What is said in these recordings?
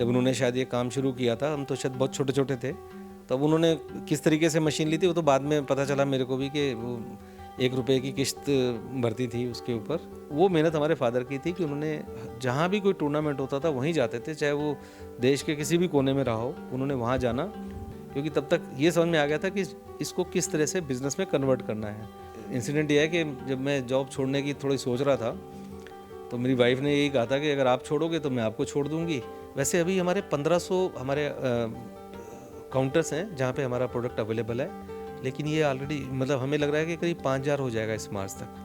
जब उन्होंने शायद ये काम शुरू किया था, हम तो शायद बहुत छोटे छोटे थे, तब उन्होंने किस तरीके से मशीन ली थी वो तो बाद में पता चला मेरे को भी कि वो 1 रुपये की किश्त भरती थी उसके ऊपर। वो मेहनत हमारे फादर की थी कि उन्होंने जहाँ भी कोई टूर्नामेंट होता था वहीं जाते थे, चाहे वो देश के किसी भी कोने में रहा हो, उन्होंने वहाँ जाना, क्योंकि तब तक ये समझ में आ गया था कि इसको किस तरह से बिज़नेस में कन्वर्ट करना है। इंसिडेंट ये है कि जब मैं जॉब छोड़ने की थोड़ी सोच रहा था, तो मेरी वाइफ ने यही कहा था कि अगर आप छोड़ोगे तो मैं आपको छोड़ दूंगी। वैसे अभी हमारे 1500 हमारे काउंटर्स हैं जहाँ पे हमारा प्रोडक्ट अवेलेबल है, लेकिन ये ऑलरेडी मतलब हमें लग रहा है कि करीब 5000 हो जाएगा इस मार्च तक।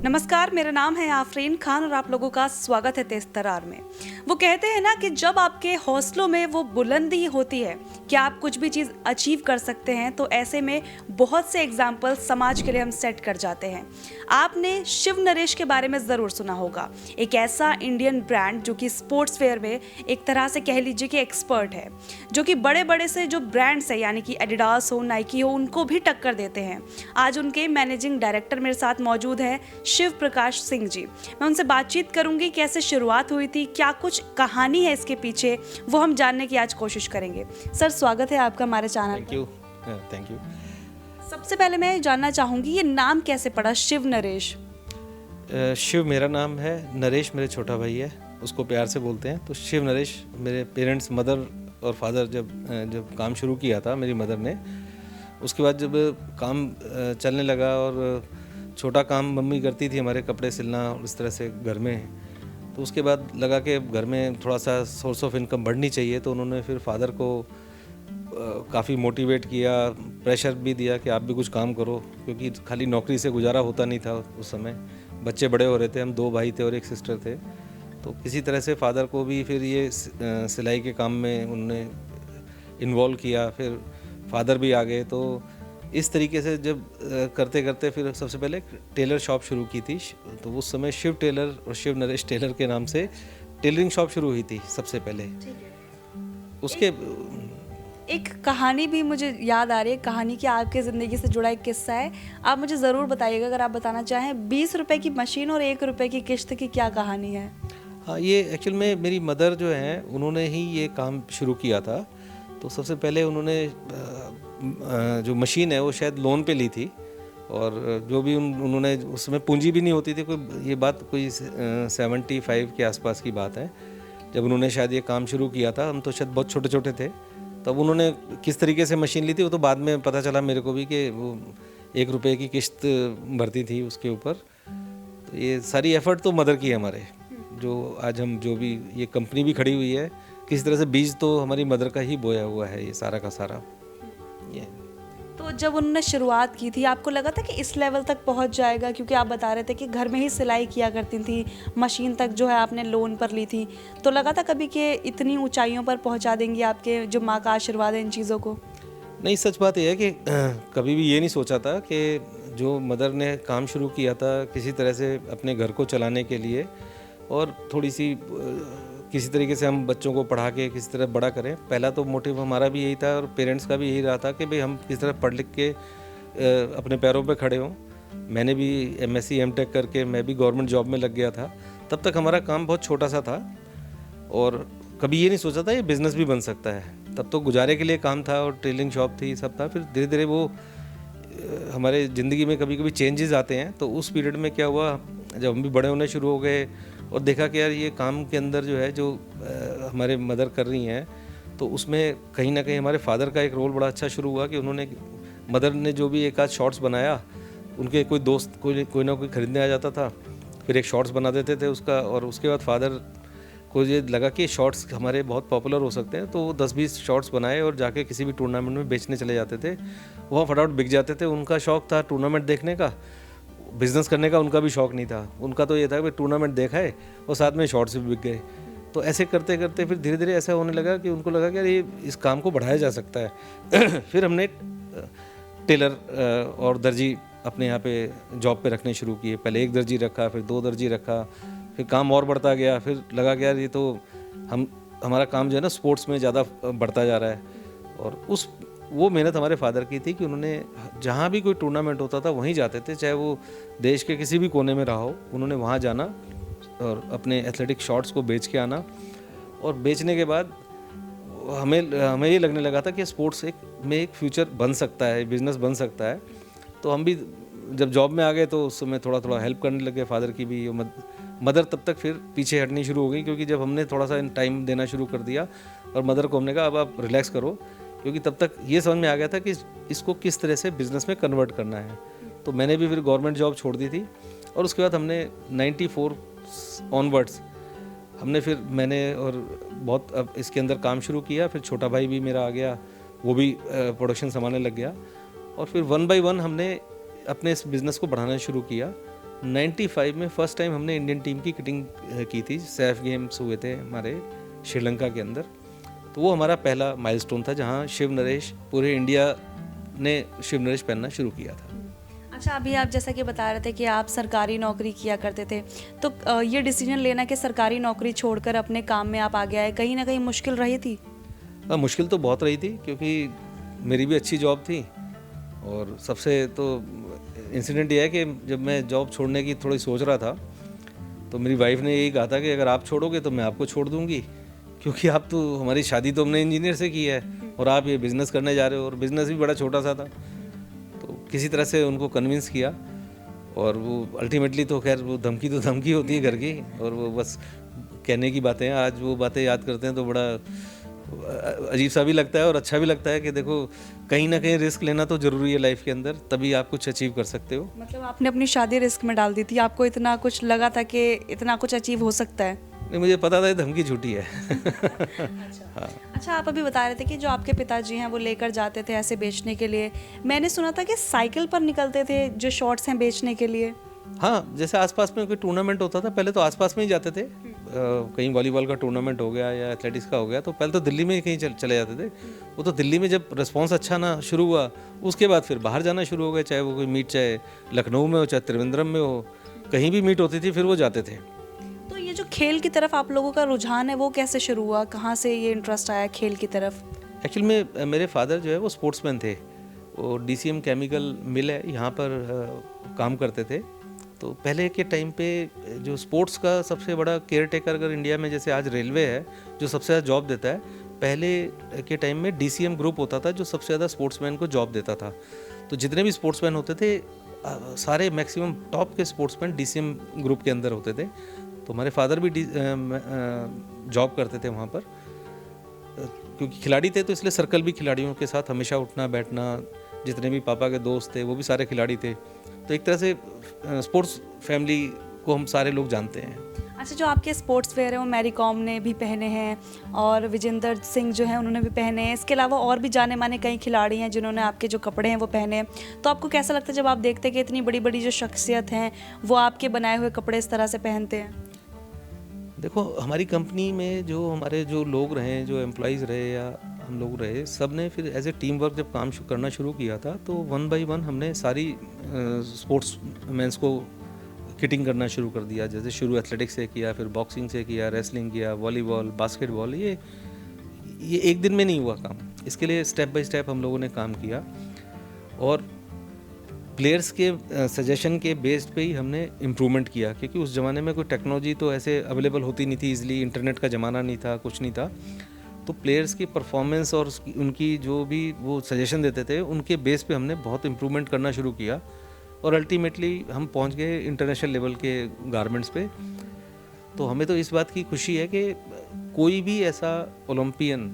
नमस्कार, मेरा नाम है आफरीन खान और आप लोगों का स्वागत है तेज तरार में। वो कहते हैं ना कि जब आपके हौसलों में वो बुलंदी होती है कि आप कुछ भी चीज़ अचीव कर सकते हैं, तो ऐसे में बहुत से एग्जाम्पल समाज के लिए हम सेट कर जाते हैं। आपने शिव नरेश के बारे में ज़रूर सुना होगा। एक ऐसा इंडियन ब्रांड जो कि स्पोर्ट्स वेयर में एक तरह से कह लीजिए कि एक्सपर्ट है, जो कि बड़े बड़े से जो ब्रांड्स है यानी कि एडिडास हो, नाइकी हो, उनको भी टक्कर देते हैं। आज उनके मैनेजिंग डायरेक्टर मेरे साथ मौजूद है शिव प्रकाश सिंह जी। मैं उनसे बातचीत करूंगी, कैसे शुरुआत हुई थी, क्या कुछ कहानी है इसके पीछे, वो हम जानने की आज कोशिश करेंगे। सर, स्वागत है आपका हमारे चैनल पर। Thank you. सबसे पहले मैं जानना चाहूंगी, ये नाम कैसे पड़ा शिव नरेश? शिव मेरा नाम है, नरेश मेरे छोटा भाई है, उसको प्यार से बोलते हैं। तो शिव नरेश मेरे पेरेंट्स, मदर और फादर जब काम शुरू किया था मेरी मदर ने, उसके बाद जब काम चलने लगा और छोटा काम मम्मी करती थी, हमारे कपड़े सिलना और इस तरह से घर में, तो उसके बाद लगा कि घर में थोड़ा सा सोर्स ऑफ इनकम बढ़नी चाहिए। तो उन्होंने फिर फादर को काफ़ी मोटिवेट किया, प्रेशर भी दिया कि आप भी कुछ काम करो, क्योंकि खाली नौकरी से गुजारा होता नहीं था उस समय। बच्चे बड़े हो रहे थे, हम 2 भाई थे और 1 सिस्टर थे, तो किसी तरह से फादर को भी फिर ये सिलाई के काम में उन्होंने इन्वॉल्व किया। फिर फादर भी आ गए, तो इस तरीके से जब करते करते फिर सबसे पहले एक टेलर शॉप शुरू की थी। तो उस समय शिव टेलर और शिव नरेश टेलर के नाम से टेलरिंग शॉप शुरू हुई थी सबसे पहले। उसके एक कहानी भी मुझे याद आ रही है, कहानी की आपके ज़िंदगी से जुड़ा एक किस्सा है, आप मुझे ज़रूर बताइएगा अगर आप बताना चाहें। 20 रुपए की मशीन और 1 रुपए की किश्त की क्या कहानी है? हाँ, ये एक्चुअल में मेरी मदर जो हैं उन्होंने ही ये काम शुरू किया था। तो सबसे पहले उन्होंने जो मशीन है वो शायद लोन पे ली थी, और जो भी उन्होंने उसमें पूंजी भी नहीं होती थी कोई। ये बात कोई 75 के आसपास की बात है, जब उन्होंने शायद ये काम शुरू किया था, हम तो शायद बहुत छोटे छोटे थे, तब उन्होंने किस तरीके से मशीन ली थी वो तो बाद में पता चला मेरे को भी कि वो 1 रुपये की किश्त भरती थी उसके ऊपर। तो ये सारी एफर्ट तो मदर की है हमारे, जो आज हम जो भी ये कंपनी भी खड़ी हुई है, किसी तरह से बीज तो हमारी मदर का ही बोया हुआ है ये सारा का सारा। ये तो जब उन्होंने शुरुआत की थी, आपको लगा था कि इस लेवल तक पहुंच जाएगा? क्योंकि आप बता रहे थे कि घर में ही सिलाई किया करती थी, मशीन तक जो है आपने लोन पर ली थी, तो लगा था कभी कि इतनी ऊंचाइयों पर पहुंचा देंगी आपके जो माँ का आशीर्वाद है इन चीज़ों को? नहीं, सच बात यह है कि कभी भी ये नहीं सोचा था कि जो मदर ने काम शुरू किया था किसी तरह से अपने घर को चलाने के लिए, और थोड़ी सी किसी तरीके से हम बच्चों को पढ़ा के किसी तरह बड़ा करें। पहला तो मोटिव हमारा भी यही था और पेरेंट्स का भी यही रहा था कि भाई हम किस तरह पढ़ लिख के अपने पैरों पे खड़े हों। मैंने भी MSc M.Tech करके मैं भी गवर्नमेंट जॉब में लग गया था। तब तक हमारा काम बहुत छोटा सा था और कभी ये नहीं सोचा था ये बिज़नेस भी बन सकता है। तब तो गुजारे के लिए काम था और टेलरिंग शॉप थी, सब था। फिर धीरे धीरे वो हमारे ज़िंदगी में कभी कभी चेंजेस आते हैं। तो उस पीरियड में क्या हुआ, जब हम भी बड़े होने शुरू हो गए और देखा कि यार ये काम के अंदर जो है जो हमारे मदर कर रही हैं, तो उसमें कहीं ना कहीं हमारे फादर का एक रोल बड़ा अच्छा शुरू हुआ कि उन्होंने, मदर ने जो भी एक आध शॉर्ट्स बनाया, उनके कोई दोस्त कोई ना कोई ख़रीदने आ जाता था, फिर एक शॉर्ट्स बना देते थे उसका, और उसके बाद फादर को ये लगा कि शॉर्ट्स हमारे बहुत पॉपुलर हो सकते हैं, तो वो 10-20 शॉर्ट्स बनाए और जाके किसी भी टूर्नामेंट में बेचने चले जाते थे। वहाँ फटाफट बिक जाते थे। उनका शौक़ था टूर्नामेंट देखने का, बिज़नेस करने का उनका भी शौक़ नहीं था। उनका तो ये था कि टूर्नामेंट देखा है और साथ में शॉर्ट्स भी बिक गए। तो ऐसे करते करते फिर धीरे धीरे ऐसा होने लगा कि उनको लगा कि यार ये इस काम को बढ़ाया जा सकता है। फिर हमने टेलर और दर्जी अपने यहाँ पे जॉब पे रखने शुरू किए। पहले 1 दर्जी रखा, फिर 2 दर्जी रखा, फिर काम और बढ़ता गया। फिर लगा कि यार ये तो हमारा काम जो है ना स्पोर्ट्स में ज़्यादा बढ़ता जा रहा है। और वो मेहनत हमारे फादर की थी कि उन्होंने जहाँ भी कोई टूर्नामेंट होता था वहीं जाते थे, चाहे वो देश के किसी भी कोने में रहा हो, उन्होंने वहाँ जाना और अपने एथलेटिक शॉट्स को बेच के आना। और बेचने के बाद हमें ये लगने लगा था कि स्पोर्ट्स में एक फ्यूचर बन सकता है, बिजनेस बन सकता है। तो हम भी जब जॉब में आ गए तो उस समय थोड़ा थोड़ा हेल्प करने लगे फादर की भी। मदर तब तक फिर पीछे हटनी शुरू हो गई, क्योंकि जब हमने थोड़ा सा टाइम देना शुरू कर दिया और मदर को हमने कहा अब आप रिलैक्स करो, क्योंकि तब तक ये समझ में आ गया था कि इसको किस तरह से बिज़नेस में कन्वर्ट करना है। तो मैंने भी फिर गवर्नमेंट जॉब छोड़ दी थी और उसके बाद हमने 94 ऑनवर्ड्स मैंने और बहुत अब इसके अंदर काम शुरू किया। फिर छोटा भाई भी मेरा आ गया, वो भी प्रोडक्शन संभालने लग गया। और फिर 1 बाय 1 हमने अपने इस बिज़नेस को बढ़ाना शुरू किया। 95 में फर्स्ट टाइम हमने इंडियन टीम की किटिंग की थी। सैफ गेम्स हुए थे हमारे श्रीलंका के अंदर, तो वो हमारा पहला माइलस्टोन था जहाँ शिव नरेश, पूरे इंडिया ने शिव नरेश पहनना शुरू किया था। अच्छा, अभी आप जैसा कि बता रहे थे कि आप सरकारी नौकरी किया करते थे, तो ये डिसीजन लेना कि सरकारी नौकरी छोड़कर अपने काम में आप आ गए, कहीं ना कहीं मुश्किल रही थी? मुश्किल तो बहुत रही थी, क्योंकि मेरी भी अच्छी जॉब थी। और सबसे तो इंसिडेंट ये है कि जब मैं जॉब छोड़ने की थोड़ी सोच रहा था, तो मेरी वाइफ ने यही कहा था कि अगर आप छोड़ोगे तो मैं आपको छोड़ दूंगी, क्योंकि आप तो हमारी शादी तो हमने इंजीनियर से की है और आप ये बिज़नेस करने जा रहे हो, और बिज़नेस भी बड़ा छोटा सा था। तो किसी तरह से उनको कन्विंस किया, और वो अल्टीमेटली तो खैर वो धमकी तो धमकी होती है घर की, और वो बस कहने की बातें हैं। आज वो बातें याद करते हैं तो बड़ा अजीब सा भी लगता है और अच्छा भी लगता है कि देखो कहीं ना कहीं रिस्क लेना तो ज़रूरी है लाइफ के अंदर, तभी आप कुछ अचीव कर सकते हो। मतलब आपने अपनी शादी रिस्क में डाल दी थी? आपको इतना कुछ लगा था कि इतना कुछ अचीव हो सकता है? नहीं, मुझे पता था ये धमकी झूठी है। हाँ। अच्छा, आप अभी बता रहे थे कि जो आपके पिताजी हैं वो लेकर जाते थे ऐसे बेचने के लिए। मैंने सुना था कि साइकिल पर निकलते थे जो शॉर्ट्स हैं बेचने के लिए। हाँ, जैसे आसपास में कोई टूर्नामेंट होता था, पहले तो आसपास में ही जाते थे। कहीं वॉलीबॉल का टूर्नामेंट हो गया या एथलेटिक्स का हो गया, तो पहले तो दिल्ली में ही कहीं चले जाते थे। वो तो दिल्ली में जब रिस्पॉन्स अच्छा ना शुरू हुआ, उसके बाद फिर बाहर जाना शुरू हो गए। चाहे वो कोई मीट, चाहे लखनऊ में हो, चाहे त्रिवेंद्रम में हो, कहीं भी मीट होती थी फिर वो जाते थे। तो ये जो खेल की तरफ आप लोगों का रुझान है वो कैसे शुरू हुआ? कहाँ से ये इंटरेस्ट आया खेल की तरफ? एक्चुअल में मेरे फादर जो है वो स्पोर्ट्समैन थे। वो DCM केमिकल मिल है यहाँ पर काम करते थे। तो पहले के टाइम पे जो स्पोर्ट्स का सबसे बड़ा केयर टेकर अगर इंडिया में जैसे आज रेलवे है जो सबसे ज़्यादा जॉब देता है, पहले के टाइम में DCM ग्रुप होता था जो सबसे ज़्यादा स्पोर्ट्समैन को जॉब देता था। तो जितने भी स्पोर्ट्समैन होते थे सारे मैक्सिमम टॉप के स्पोर्ट्समैन DCM ग्रुप के अंदर होते थे। तो हमारे फादर भी जॉब करते थे वहाँ पर, क्योंकि खिलाड़ी थे तो इसलिए सर्कल भी खिलाड़ियों के साथ हमेशा उठना बैठना। जितने भी पापा के दोस्त थे वो भी सारे खिलाड़ी थे। तो एक तरह से स्पोर्ट्स फैमिली को हम सारे लोग जानते हैं। अच्छा, जो आपके स्पोर्ट्स वेयर हैं वो मैरी कॉम ने भी पहने हैं और विजेंदर सिंह जो हैं उन्होंने भी पहने हैं। इसके अलावा और भी जाने माने कई खिलाड़ी हैं जिन्होंने आपके जो कपड़े हैं वो पहने हैं। तो आपको कैसा लगता है जब आप देखते हैं कि इतनी बड़ी बड़ी जो शख्सियत हैं वो आपके बनाए हुए कपड़े इस तरह से पहनते हैं? देखो, हमारी कंपनी में जो हमारे जो लोग रहे, जो एम्प्लॉइज़ रहे या हम लोग रहे, सब ने फिर एज ए टीम वर्क जब काम करना शुरू किया था तो 1 बाय 1 हमने सारी स्पोर्ट्स मेंस को किटिंग करना शुरू कर दिया। जैसे शुरू एथलेटिक्स से किया, फिर बॉक्सिंग से किया, रेसलिंग किया, वॉलीबॉल, बास्केटबॉल। ये एक दिन में नहीं हुआ काम, इसके लिए स्टेप बाय स्टेप हम लोगों ने काम किया। और प्लेयर्स के सजेशन के बेस्ड पे ही हमने इम्प्रूवमेंट किया, क्योंकि उस ज़माने में कोई टेक्नोलॉजी तो ऐसे अवेलेबल होती नहीं थी इजीली, इंटरनेट का ज़माना नहीं था, कुछ नहीं था। तो प्लेयर्स की परफॉर्मेंस और उनकी जो भी वो सजेशन देते थे उनके बेस पे हमने बहुत इम्प्रूवमेंट करना शुरू किया, और अल्टीमेटली हम पहुंच गए इंटरनेशनल लेवल के गारमेंट्स पे। तो हमें तो इस बात की खुशी है कि कोई भी ऐसा ओलंपियन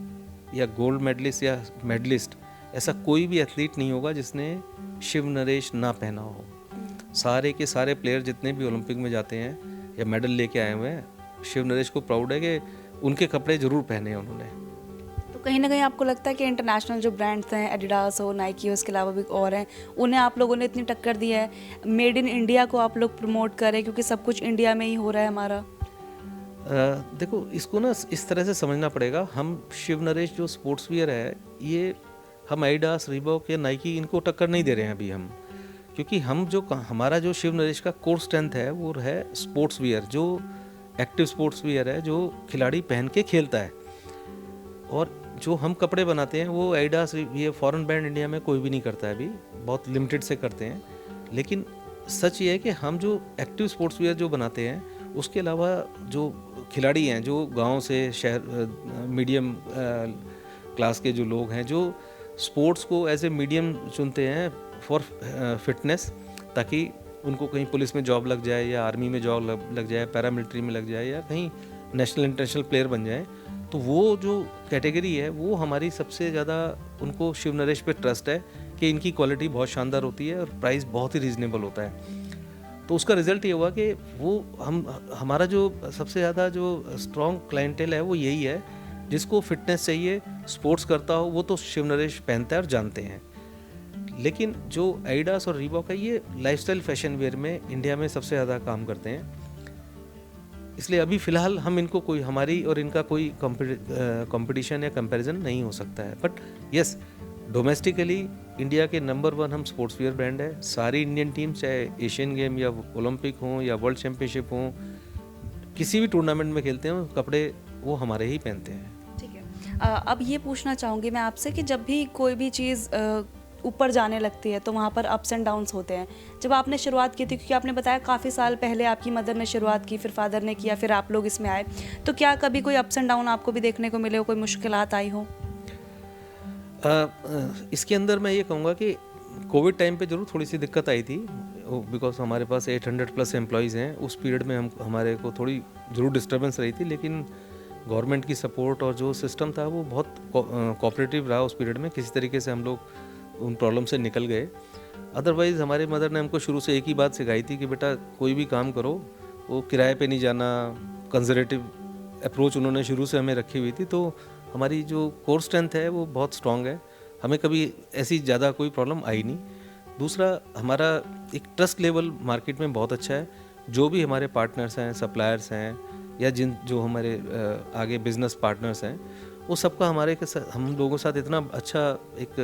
या गोल्ड मेडलिस्ट या मेडलिस्ट, ऐसा कोई भी एथलीट नहीं होगा जिसने शिव नरेश ना पहना हो। सारे के सारे प्लेयर जितने भी ओलंपिक में जाते हैं या मेडल लेके आए हुए हैं, शिव नरेश को प्राउड है कि उनके कपड़े ज़रूर पहने हैं उन्होंने। तो कहीं ना कहीं आपको लगता है कि इंटरनेशनल जो ब्रांड्स हैं, एडिडास हो, नाइकी हो, इसके अलावा भी और हैं, उन्हें आप लोगों ने इतनी टक्कर दी है, मेड इन इंडिया को आप लोग प्रमोट करें क्योंकि सब कुछ इंडिया में ही हो रहा है हमारा? देखो, इसको ना इस तरह से समझना पड़ेगा। हम शिव नरेश जो स्पोर्ट्स वियर है, ये हम एडिडास, रीबॉक या नाइकी इनको टक्कर नहीं दे रहे हैं अभी हम, क्योंकि हमारा जो शिव नरेश का कोर स्ट्रेंथ है वो है स्पोर्ट्स वियर, जो एक्टिव स्पोर्ट्स वियर है, जो खिलाड़ी पहन के खेलता है। और जो हम कपड़े बनाते हैं वो एडिडास, ये फॉरेन ब्रांड इंडिया में कोई भी नहीं करता है, अभी बहुत लिमिटेड से करते हैं। लेकिन सच ये है कि हम जो एक्टिव स्पोर्ट्स वियर जो बनाते हैं, उसके अलावा जो खिलाड़ी हैं जो गांव से शहर, मीडियम क्लास के जो लोग हैं, जो स्पोर्ट्स को एज ए मीडियम चुनते हैं फॉर फिटनेस, ताकि उनको कहीं पुलिस में जॉब लग जाए या आर्मी में जॉब लग जाए, पैरामिलिट्री में लग जाए या कहीं नेशनल इंटरनेशनल प्लेयर बन जाए, तो वो जो कैटेगरी है वो हमारी सबसे ज़्यादा, उनको शिव नरेश पे ट्रस्ट है कि इनकी क्वालिटी बहुत शानदार होती है और प्राइस बहुत ही रीज़नेबल होता है। तो उसका रिज़ल्ट ये हुआ कि वो हमारा जो सबसे ज़्यादा जो स्ट्रॉन्ग क्लाइंटेल है वो यही है, जिसको फिटनेस चाहिए, स्पोर्ट्स करता हो, वो तो शिव नरेश पहनता है और जानते हैं। लेकिन जो एडिडास और रीबॉक है, ये लाइफस्टाइल फैशन वेयर में इंडिया में सबसे ज़्यादा काम करते हैं। इसलिए अभी फ़िलहाल हम इनको कोई, हमारी और इनका कोई कंपटीशन या कंपैरिजन नहीं हो सकता है। बट यस, डोमेस्टिकली इंडिया के नंबर 1 हम स्पोर्ट्स वियर ब्रांड है। सारी इंडियन टीम, चाहे एशियन गेम या ओलंपिक हों या वर्ल्ड चैम्पियनशिप हों, किसी भी टूर्नामेंट में खेलते हैं, कपड़े वो हमारे ही पहनते हैं। ठीक है। अब ये पूछना चाहूँगी मैं आपसे कि जब भी कोई भी चीज़ ऊपर जाने लगती है तो वहाँ पर अप्स एंड डाउन्स होते हैं। जब आपने शुरुआत की थी, क्योंकि आपने बताया काफ़ी साल पहले आपकी मदर ने शुरुआत की, फिर फादर ने किया, फिर आप लोग इसमें आए, तो क्या कभी कोई अप्स एंड डाउन आपको भी देखने को मिले हो, कोई मुश्किलात आई हो? इसके अंदर मैं ये कहूँगा कि कोविड टाइम पे ज़रूर थोड़ी सी दिक्कत आई थी, बिकॉज हमारे पास 800 प्लस एम्प्लॉयज़ हैं। उस पीरियड में हमारे को थोड़ी ज़रूर डिस्टर्बेंस रही थी, लेकिन गवर्नमेंट की सपोर्ट और जो सिस्टम था वो बहुत कोऑपरेटिव रहा उस पीरियड में। किसी तरीके से हम लोग उन प्रॉब्लम से निकल गए। अदरवाइज़ हमारे मदर ने हमको शुरू से एक ही बात सिखाई थी कि बेटा कोई भी काम करो, वो किराए पे नहीं जाना, कंजर्वेटिव अप्रोच उन्होंने शुरू से हमें रखी हुई थी। तो हमारी जो कोर स्ट्रेंथ है वो बहुत स्ट्रॉन्ग है, हमें कभी ऐसी ज़्यादा कोई प्रॉब्लम आई नहीं। दूसरा, हमारा एक ट्रस्ट लेवल मार्केट में बहुत अच्छा है। जो भी हमारे पार्टनर्स हैं, सप्लायर्स हैं, या जो हमारे आगे बिजनेस पार्टनर्स हैं, वो सबका हम लोगों के साथ इतना अच्छा एक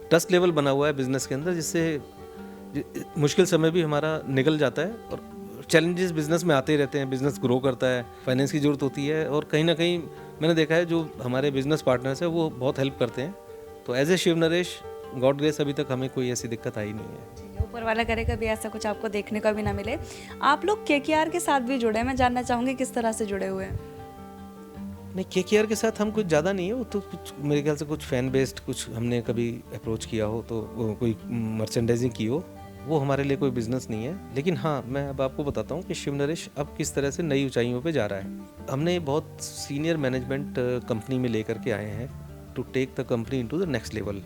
ट्रस्ट लेवल बना हुआ है बिज़नेस के अंदर, जिससे मुश्किल समय भी हमारा निकल जाता है। और चैलेंजेस बिज़नेस में आते ही रहते हैं, बिज़नेस ग्रो करता है, फाइनेंस की ज़रूरत होती है, और कहीं ना कहीं मैंने देखा है जो हमारे बिज़नेस पार्टनर्स हैं वो बहुत हेल्प करते हैं। तो as a Shiv Naresh, God grace, अभी तक हमें कोई ऐसी दिक्कत आई नहीं है। ऊपर वाला करे कभी ऐसा कुछ आपको देखने को भी ना मिले। आप लोग केकेआर के साथ भी जुड़े हैं, मैं जानना चाहूँगी किस तरह से जुड़े हुए हैं? नहीं, केकेआर के साथ हम कुछ ज़्यादा नहीं है, वो तो कुछ मेरे ख्याल से कुछ फ़ैन बेस्ड कुछ हमने कभी अप्रोच किया हो, तो वो कोई मर्चेंडाइजिंग की हो, वो हमारे लिए कोई बिज़नेस नहीं है। लेकिन हाँ, मैं अब आपको बताता हूँ कि शिव नरेश अब किस तरह से नई ऊंचाइयों पे जा रहा है। हमने बहुत सीनियर मैनेजमेंट कंपनी में लेकर के आए हैं to take the company into the next level.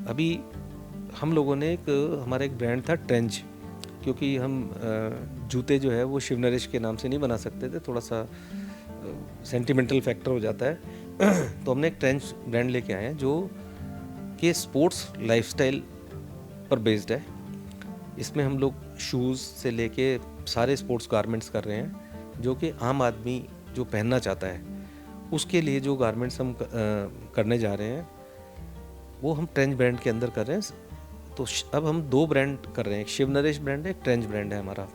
अभी हम लोगों ने हमारा एक ब्रांड था ट्रेंच, क्योंकि हम जूते जो है वो शिव नरेश के नाम से नहीं बना सकते थे, थोड़ा सा सेंटिमेंटल फैक्टर हो जाता है। तो हमने एक ट्रेंच ब्रांड लेके आए हैं जो कि स्पोर्ट्स लाइफस्टाइल पर बेस्ड है। इसमें हम लोग शूज़ से लेके सारे स्पोर्ट्स गारमेंट्स कर रहे हैं, जो कि आम आदमी जो पहनना चाहता है उसके लिए जो गारमेंट्स हम करने जा रहे हैं वो हम ट्रेंच ब्रांड के अंदर कर रहे हैं। तो अब हम 2 ब्रांड कर रहे हैं, एक शिव नरेश ब्रांड है, एक ट्रेंच ब्रांड है हमारा।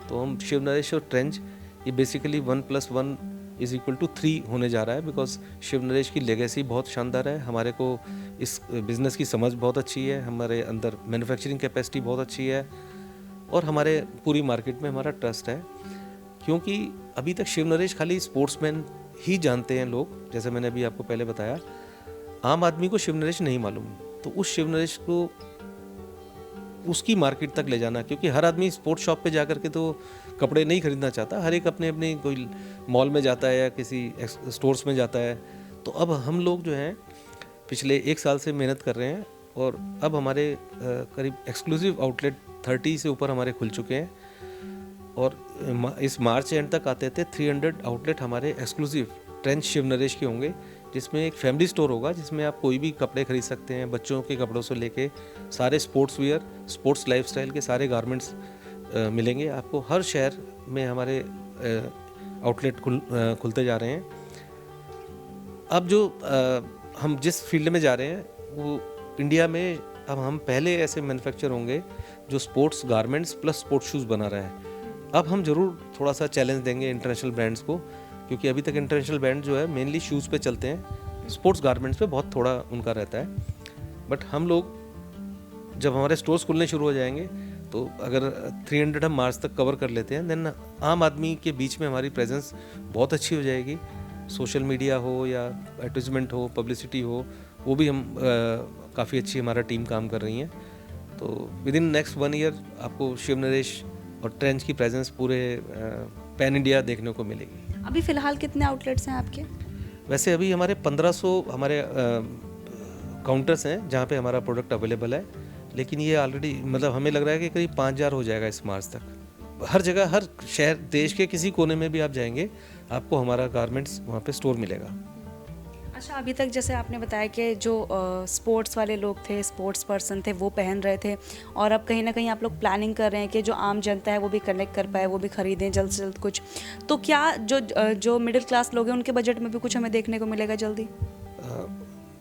तो हम शिव नरेश और ट्रेंच, ये बेसिकली 1+1 = 3 होने जा रहा है, बिकॉज शिव नरेश की लेगेसी बहुत शानदार है। हमारे को इस बिज़नेस की समझ बहुत अच्छी है, हमारे अंदर मैन्युफैक्चरिंग कैपेसिटी बहुत अच्छी है, और हमारे पूरी मार्केट में हमारा ट्रस्ट है। क्योंकि अभी तक शिव नरेश खाली स्पोर्ट्समैन ही जानते हैं लोग, जैसे मैंने अभी आपको पहले बताया, आम आदमी को शिव नरेश नहीं मालूम। तो उस शिव नरेश को उसकी मार्केट तक ले जाना, क्योंकि हर आदमी स्पोर्ट्स शॉप पे जाकर के तो कपड़े नहीं खरीदना चाहता, हर एक अपने अपने कोई मॉल में जाता है या किसी स्टोर्स में जाता है। तो अब हम लोग जो हैं पिछले 1 साल से मेहनत कर रहे हैं, और अब हमारे करीब एक्सक्लूसिव आउटलेट 30 से ऊपर हमारे खुल चुके हैं, और इस मार्च एंड तक आते थे 300 आउटलेट हमारे एक्सक्लूसिव ट्रेंच शिव नरेश के होंगे, जिसमें एक फैमिली स्टोर होगा जिसमें आप कोई भी कपड़े खरीद सकते हैं, बच्चों के कपड़ों से लेके सारे स्पोर्ट्स वियर, स्पोर्ट्स लाइफस्टाइल के सारे गारमेंट्स मिलेंगे आपको। हर शहर में हमारे आउटलेट खुलते जा रहे हैं। अब जो हम जिस फील्ड में जा रहे हैं वो इंडिया में अब हम पहले ऐसे मैन्युफैक्चर होंगे जो sports garments plus sports shoes बना रहा है। अब हम ज़रूर थोड़ा सा चैलेंज देंगे इंटरनेशनल ब्रांड्स को, क्योंकि अभी तक इंटरनेशनल ब्रांड जो है मेनली शूज़ पे चलते हैं, स्पोर्ट्स गारमेंट्स पे बहुत थोड़ा उनका रहता है। बट हम लोग जब हमारे स्टोर्स खुलने शुरू हो जाएंगे तो अगर 300 हम मार्च तक कवर कर लेते हैं, देन आम आदमी के बीच में हमारी प्रेजेंस बहुत अच्छी हो जाएगी। सोशल मीडिया हो या एडवर्टीजमेंट हो, पब्लिसिटी हो, वो भी हम काफ़ी अच्छी हमारा टीम काम कर रही है। तो विद इन नेक्स्ट 1 ईयर आपको शिव नरेश और ट्रेंच की प्रेजेंस पूरे पैन इंडिया देखने को मिलेगी। अभी फ़िलहाल कितने आउटलेट्स हैं आपके? वैसे अभी हमारे 1500 हमारे काउंटर्स हैं जहाँ पे हमारा प्रोडक्ट अवेलेबल है, लेकिन ये ऑलरेडी मतलब हमें लग रहा है कि करीब 5000 हो जाएगा इस मार्च तक। हर जगह, हर शहर, देश के किसी कोने में भी आप जाएंगे आपको हमारा गारमेंट्स वहाँ पे स्टोर मिलेगा। अच्छा, अभी तक जैसे आपने बताया कि जो स्पोर्ट्स वाले लोग थे, स्पोर्ट्स पर्सन थे, वो पहन रहे थे, और अब कहीं ना कहीं आप लोग प्लानिंग कर रहे हैं कि जो आम जनता है वो भी कनेक्ट कर पाए, वो भी खरीदें जल्द से जल्द कुछ। तो क्या जो मिडिल क्लास लोग हैं उनके बजट में भी कुछ हमें देखने को मिलेगा जल्दी?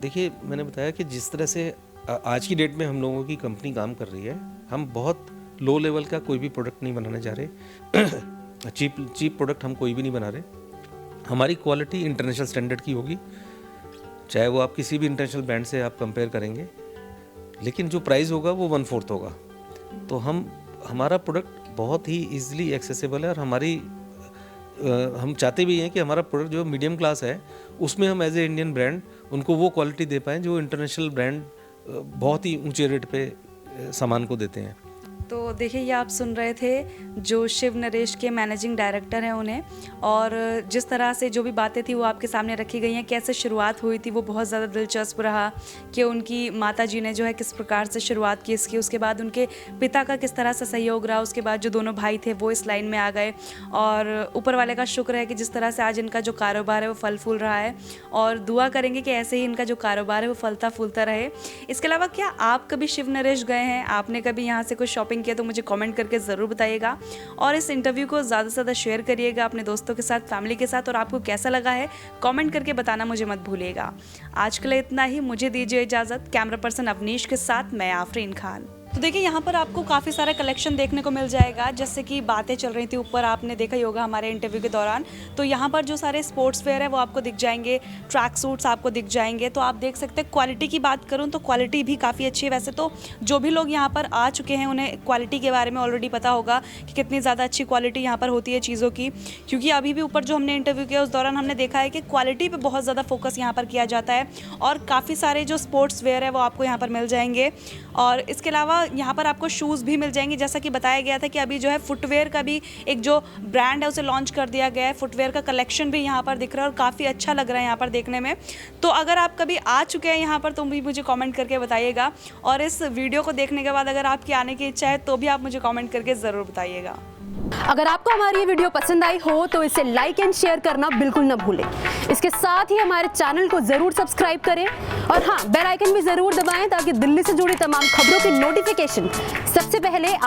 देखिए, मैंने बताया कि जिस तरह से आज की डेट में हम लोगों की कंपनी काम कर रही है, हम बहुत लो लेवल का कोई भी प्रोडक्ट नहीं बनाने जा रहे। चीप प्रोडक्ट हम कोई भी नहीं बना रहे। हमारी क्वालिटी इंटरनेशनल स्टैंडर्ड की होगी, चाहे वो आप किसी भी इंटरनेशनल ब्रांड से आप कंपेयर करेंगे, लेकिन जो प्राइस होगा वो 1/4 होगा। तो हमारा प्रोडक्ट बहुत ही ईजिली एक्सेसिबल है, और हम चाहते भी हैं कि हमारा प्रोडक्ट जो मीडियम क्लास है उसमें हम एज ए इंडियन ब्रांड उनको वो क्वालिटी दे पाएँ जो इंटरनेशनल ब्रांड बहुत ही ऊंचे रेट पे सामान को देते हैं। तो देखिए, ये आप सुन रहे थे जो शिव नरेश के मैनेजिंग डायरेक्टर हैं उन्हें, और जिस तरह से जो भी बातें थी वो आपके सामने रखी गई हैं, कैसे शुरुआत हुई थी वो बहुत ज़्यादा दिलचस्प रहा कि उनकी माता जी ने जो है किस प्रकार से शुरुआत की इसकी, उसके बाद उनके पिता का किस तरह से सहयोग रहा, उसके बाद जो दोनों भाई थे वो इस लाइन में आ गए, और ऊपर वाले का शुक्र है कि जिस तरह से आज इनका जो कारोबार है वो फल फूल रहा है, और दुआ करेंगे कि ऐसे ही इनका जो कारोबार है वो फलता फूलता रहे। इसके अलावा क्या आप कभी शिव नरेश गए हैं, आपने कभी यहाँ से कुछ शॉपिंग किया, तो मुझे कमेंट करके ज़रूर बताइएगा, और इस इंटरव्यू को ज़्यादा से ज़्यादा शेयर करिएगा अपने दोस्तों के साथ, फैमिली के साथ, और आपको कैसा लगा है कमेंट करके बताना मुझे मत भूलिएगा। आज के लिए इतना ही, मुझे दीजिए इजाज़त। कैमरा पर्सन अवनीश के साथ मैं आफरीन खान। तो देखिए, यहाँ पर आपको काफ़ी सारा कलेक्शन देखने को मिल जाएगा। जैसे कि बातें चल रही थी ऊपर, आपने देखा ही होगा हमारे इंटरव्यू के दौरान, तो यहाँ पर जो सारे स्पोर्ट्स वेयर है वो आपको दिख जाएंगे, ट्रैक सूट्स आपको दिख जाएंगे। तो आप देख सकते हैं, क्वालिटी की बात करूँ तो क्वालिटी भी काफ़ी अच्छी है। वैसे तो जो भी लोग यहाँ पर आ चुके हैं उन्हें क्वालिटी के बारे में ऑलरेडी पता होगा कि कितनी ज़्यादा अच्छी क्वालिटी यहाँ पर होती है चीज़ों की, क्योंकि अभी भी ऊपर जो हमने इंटरव्यू किया उस दौरान हमने देखा है कि क्वालिटी पर बहुत ज़्यादा फोकस यहाँ पर किया जाता है, और काफ़ी सारे जो स्पोर्ट्स वेयर है वो आपको यहाँ पर मिल जाएंगे। और इसके अलावा यहाँ पर आपको शूज़ भी मिल जाएंगे। जैसा कि बताया गया था कि अभी जो है फुटवेयर का भी एक जो ब्रांड है उसे लॉन्च कर दिया गया है। फुटवेयर का कलेक्शन भी यहाँ पर दिख रहा है और काफ़ी अच्छा लग रहा है यहाँ पर देखने में। तो अगर आप कभी आ चुके हैं यहाँ पर तो भी मुझे कमेंट करके बताइएगा, और इस वीडियो को देखने के बाद अगर आपकी आने की इच्छा है तो भी आप मुझे कमेंट करके ज़रूर बताइएगा। अगर आपको हमारी ये वीडियो पसंद आई हो तो इसे लाइक एंड शेयर करना बिल्कुल ना भूलें। इसके साथ ही हमारे चैनल को जरूर सब्सक्राइब करें, और हाँ, बेल आइकन भी जरूर दबाएं ताकि दिल्ली से जुड़ी तमाम खबरों की नोटिफिकेशन सबसे पहले आप